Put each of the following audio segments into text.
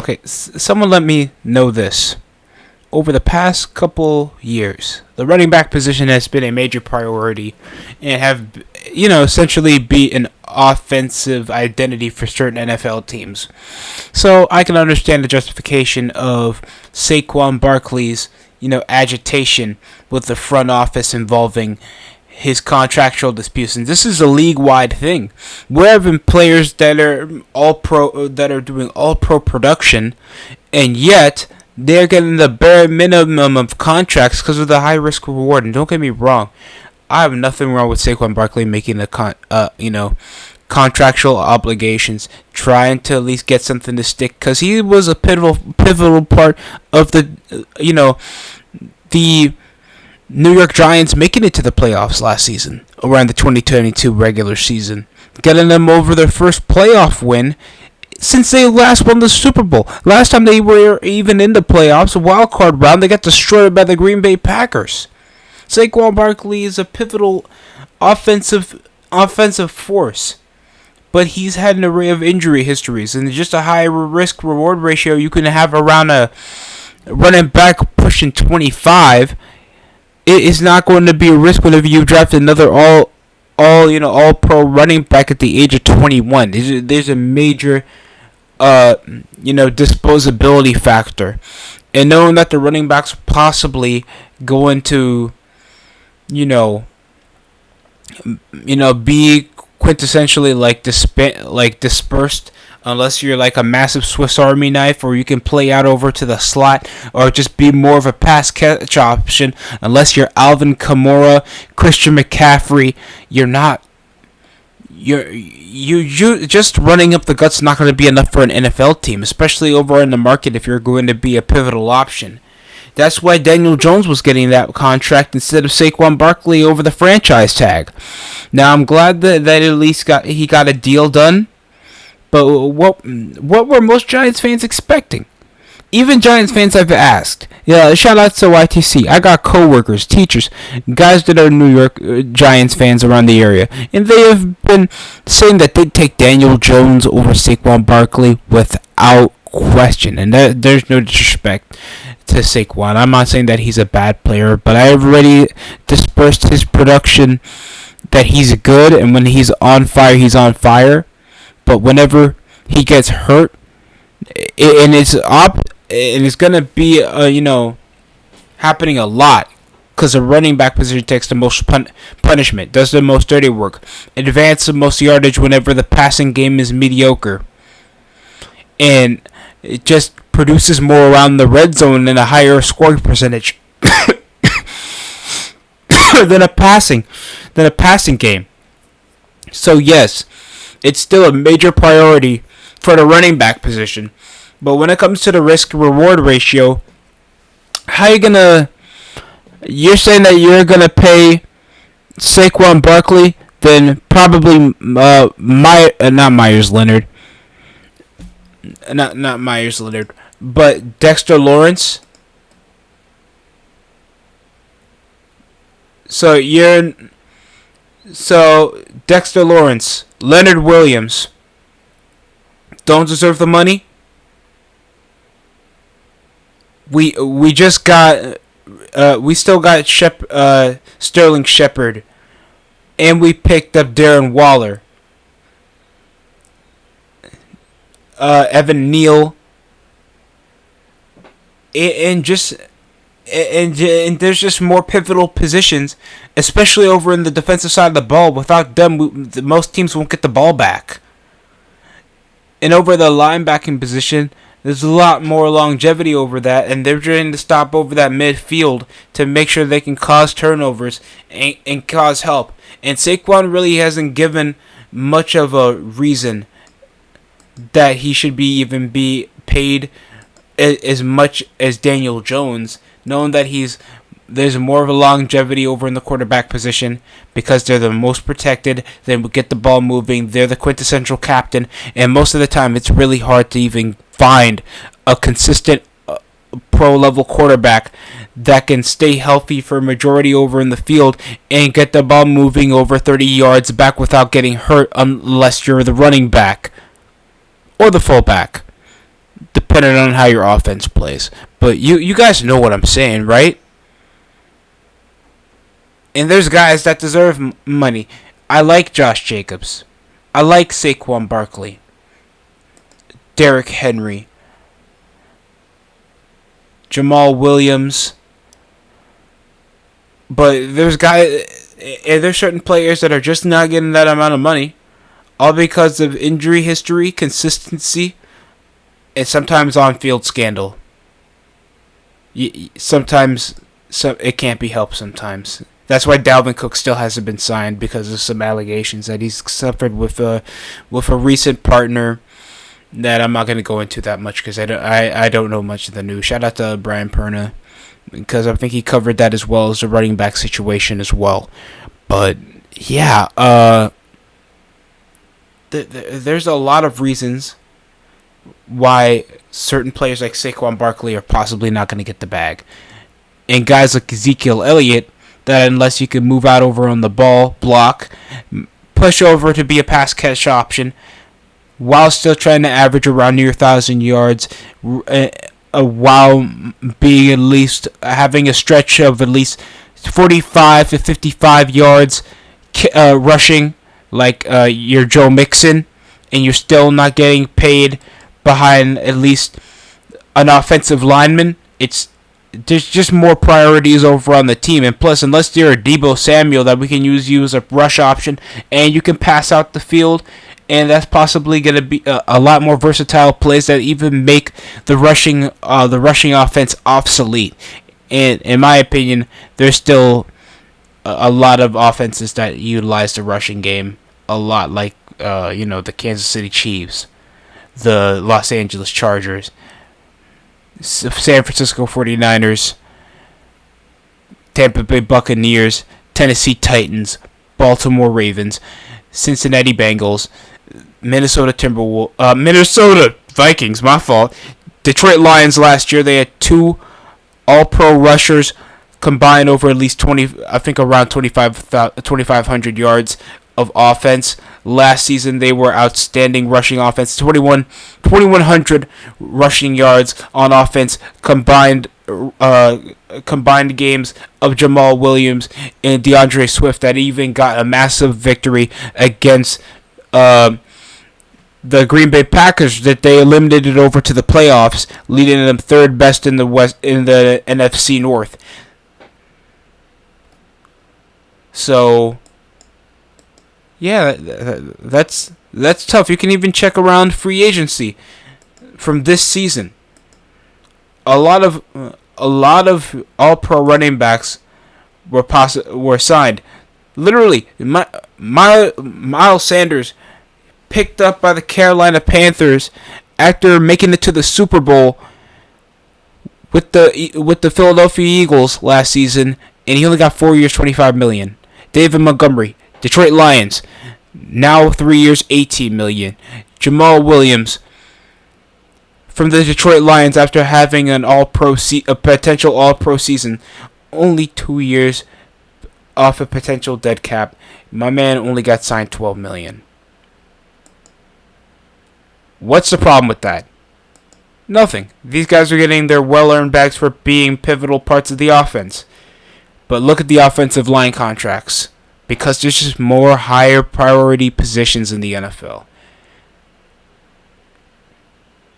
Okay, someone let me know this. Over the past couple years, the running back position has been a major priority and have, essentially be an offensive identity for certain NFL teams. So I can understand the justification of Saquon Barkley's, agitation with the front office involving his contractual disputes, and this is a league-wide thing. We're having players that are all pro, that are doing all pro production, and yet they're getting the bare minimum of contracts because of the high risk reward. And don't get me wrong, I have nothing wrong with Saquon Barkley making the contractual obligations, trying to at least get something to stick, because he was a pivotal part of the New York Giants making it to the playoffs last season, around the 2022 regular season, getting them over their first playoff win since they last won the Super Bowl. Last time they were even in the playoffs, a wild card round, they got destroyed by the Green Bay Packers. Saquon Barkley is a pivotal offensive force, but he's had an array of injury histories, and just a high risk reward ratio you can have around a running back pushing 25. It is not going to be a risk whenever you draft another all pro running back at the age of 21. There's a major disposability factor, and knowing that the running backs possibly going to be quintessentially dispersed, unless you're like a massive Swiss Army knife, or you can play out over to the slot, or just be more of a pass catch option. Unless you're Alvin Kamara, Christian McCaffrey, you just running up the gut's not going to be enough for an NFL team, especially over in the market if you're going to be a pivotal option. That's why Daniel Jones was getting that contract instead of Saquon Barkley over the franchise tag. Now I'm glad that at least he got a deal done. But what were most Giants fans expecting? Even Giants fans I've asked. Yeah, shout out to YTC. I got coworkers, teachers, guys that are New York Giants fans around the area, and they have been saying that they'd take Daniel Jones over Saquon Barkley without question. And there's no disrespect to Saquon. I'm not saying that he's a bad player, but I have already dispersed his production that he's good, and when he's on fire, he's on fire. But whenever he gets hurt, and it's gonna be happening a lot, because the running back position takes the most punishment, does the most dirty work, advances the most yardage whenever the passing game is mediocre, and it just produces more around the red zone and a higher scoring percentage than a passing game. So yes, it's still a major priority for the running back position. But when it comes to the risk-reward ratio, you're saying that you're going to pay Saquon Barkley, then probably not Myers Leonard. Not Myers Leonard, but Dexter Lawrence. So Dexter Lawrence, Leonard Williams don't deserve the money. We just got we still got Sterling Shepard, and we picked up Darren Waller, Evan Neal, and there's just more pivotal positions, especially over in the defensive side of the ball. Without them, most teams won't get the ball back. And over the linebacking position, there's a lot more longevity over that, and they're trying to stop over that midfield to make sure they can cause turnovers and cause help. And Saquon really hasn't given much of a reason that he should be paid as much as Daniel Jones, knowing that there's more of a longevity over in the quarterback position because they're the most protected. They will get the ball moving. They're the quintessential captain, and most of the time it's really hard to even find a consistent pro-level quarterback that can stay healthy for a majority over in the field and get the ball moving over 30 yards back without getting hurt, unless you're the running back or the fullback, depending on how your offense plays. But you guys know what I'm saying, right? And there's guys that deserve money. I like Josh Jacobs. I like Saquon Barkley. Derrick Henry. Jamal Williams. But there's certain players that are just not getting that amount of money, all because of injury history, consistency, and sometimes on-field scandal. Sometimes it can't be helped sometimes. That's why Dalvin Cook still hasn't been signed, because of some allegations that he's suffered with a recent partner that I'm not going to go into that much, because I don't know much of the news. Shout out to Brian Perna, because I think he covered that as well as the running back situation as well. But yeah, there's a lot of reasons why certain players like Saquon Barkley are possibly not going to get the bag. And guys like Ezekiel Elliott, that unless you can move out over on the ball, block, push over to be a pass catch option, while still trying to average around near 1,000 yards, while being at least having a stretch of at least 45 to 55 yards rushing, like your Joe Mixon, and you're still not getting paid behind at least an offensive lineman. There's just more priorities over on the team. And plus, unless you're a Deebo Samuel that we can use you as a rush option and you can pass out the field, and that's possibly going to be a lot more versatile plays that even make the rushing offense obsolete. And in my opinion, there's still a lot of offenses that utilize the rushing game a lot, like the Kansas City Chiefs, the Los Angeles Chargers, San Francisco 49ers, Tampa Bay Buccaneers, Tennessee Titans, Baltimore Ravens, Cincinnati Bengals, Minnesota Vikings, my fault. Detroit Lions last year, they had 2 all-pro rushers combined over at least around 2,500 yards of offense. Last season, they were outstanding rushing offense. 2,100 rushing yards on offense, combined games of Jamal Williams and DeAndre Swift that even got a massive victory against the Green Bay Packers, that they eliminated over to the playoffs, leading them third best in the NFC North. So yeah, that's tough. You can even check around free agency from this season. A lot of all-pro running backs were signed. Literally, Miles Sanders picked up by the Carolina Panthers after making it to the Super Bowl with the Philadelphia Eagles last season, and he only got 4 years, $25 million. David Montgomery, Detroit Lions, now 3 years, $18 million. Jamal Williams from the Detroit Lions, after having a potential All-Pro season, only 2 years off a potential dead cap. My man only got signed $12 million. What's the problem with that? Nothing. These guys are getting their well-earned bags for being pivotal parts of the offense. But look at the offensive line contracts, because there's just more higher priority positions in the NFL.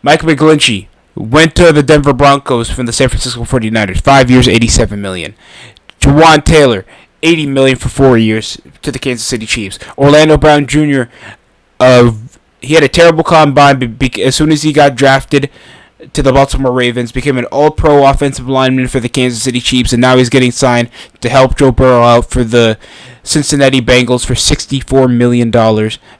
Mike McGlinchey went to the Denver Broncos from the San Francisco 49ers, 5 years, $87 million. Jawan Taylor, $80 million for 4 years to the Kansas City Chiefs. Orlando Brown Jr., he had a terrible combine as soon as he got drafted to the Baltimore Ravens, became an all-pro offensive lineman for the Kansas City Chiefs, and now he's getting signed to help Joe Burrow out for the Cincinnati Bengals for $64 million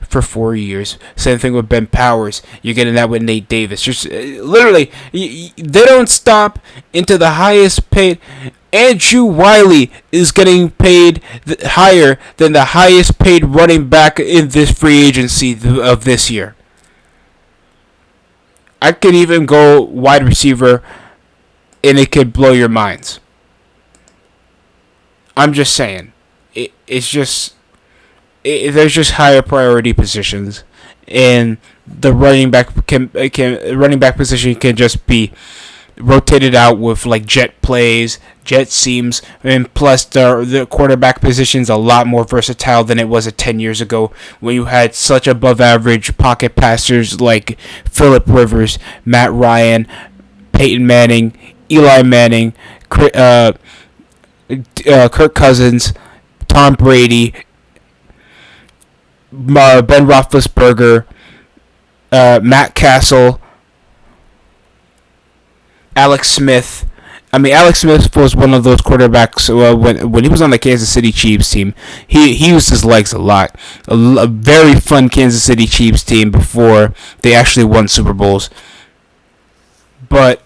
for 4 years. Same thing with Ben Powers. You're getting that with Nate Davis. Just literally, they don't stop into the highest paid. Andrew Wiley is getting paid higher than the highest paid running back in this free agency of this year. I could even go wide receiver, and it could blow your minds. I'm just saying. There's just higher priority positions, and the running back position can just be rotated out with like jet plays, jet seams, and plus the quarterback position is a lot more versatile than it was 10 years ago when you had such above average pocket passers like Phillip Rivers, Matt Ryan, Peyton Manning, Eli Manning, Kirk Cousins, Tom Brady, Ben Roethlisberger, Matt Castle, Alex Smith. I mean, Alex Smith was one of those quarterbacks when he was on the Kansas City Chiefs team. He used his legs a lot. A very fun Kansas City Chiefs team before they actually won Super Bowls. But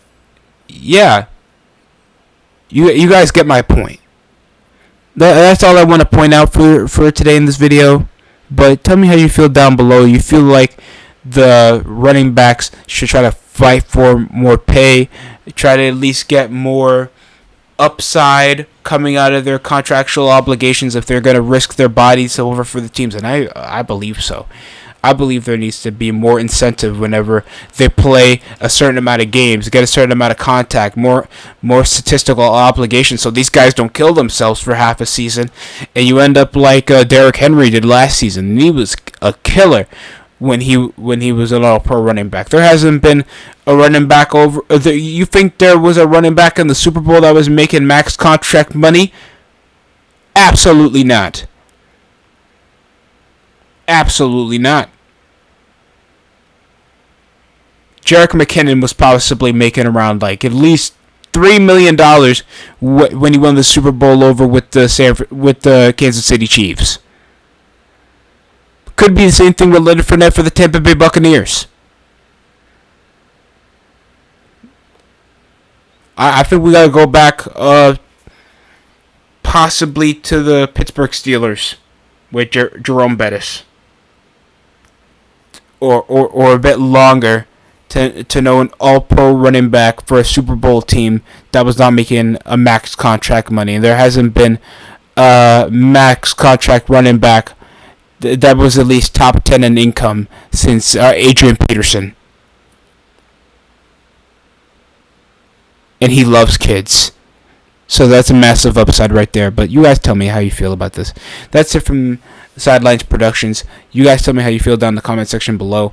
yeah, you guys get my point. That's all I want to point out for today in this video. But tell me how you feel down below. You feel like the running backs should try to fight for more pay, try to at least get more upside coming out of their contractual obligations if they're going to risk their bodies over for the teams, and I believe so. I believe there needs to be more incentive whenever they play a certain amount of games, get a certain amount of contact, more statistical obligations, so these guys don't kill themselves for half a season, and you end up like Derrick Henry did last season, and he was a killer when he was an all-pro running back. There hasn't been a running back over. You think there was a running back in the Super Bowl that was making max contract money? Absolutely not. Absolutely not. Jerick McKinnon was possibly making around like at least $3 million when he won the Super Bowl over with the Kansas City Chiefs. Could be the same thing with Leonard Fournette for the Tampa Bay Buccaneers. I think we gotta go back, possibly to the Pittsburgh Steelers with Jerome Bettis, or a bit longer to know an All-Pro running back for a Super Bowl team that was not making a max contract money. And there hasn't been a max contract running back that was at least top 10 in income since Adrian Peterson. And he loves kids. So that's a massive upside right there. But you guys tell me how you feel about this. That's it from Sidelines Productions. You guys tell me how you feel down in the comment section below.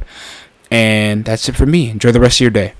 And that's it for me. Enjoy the rest of your day.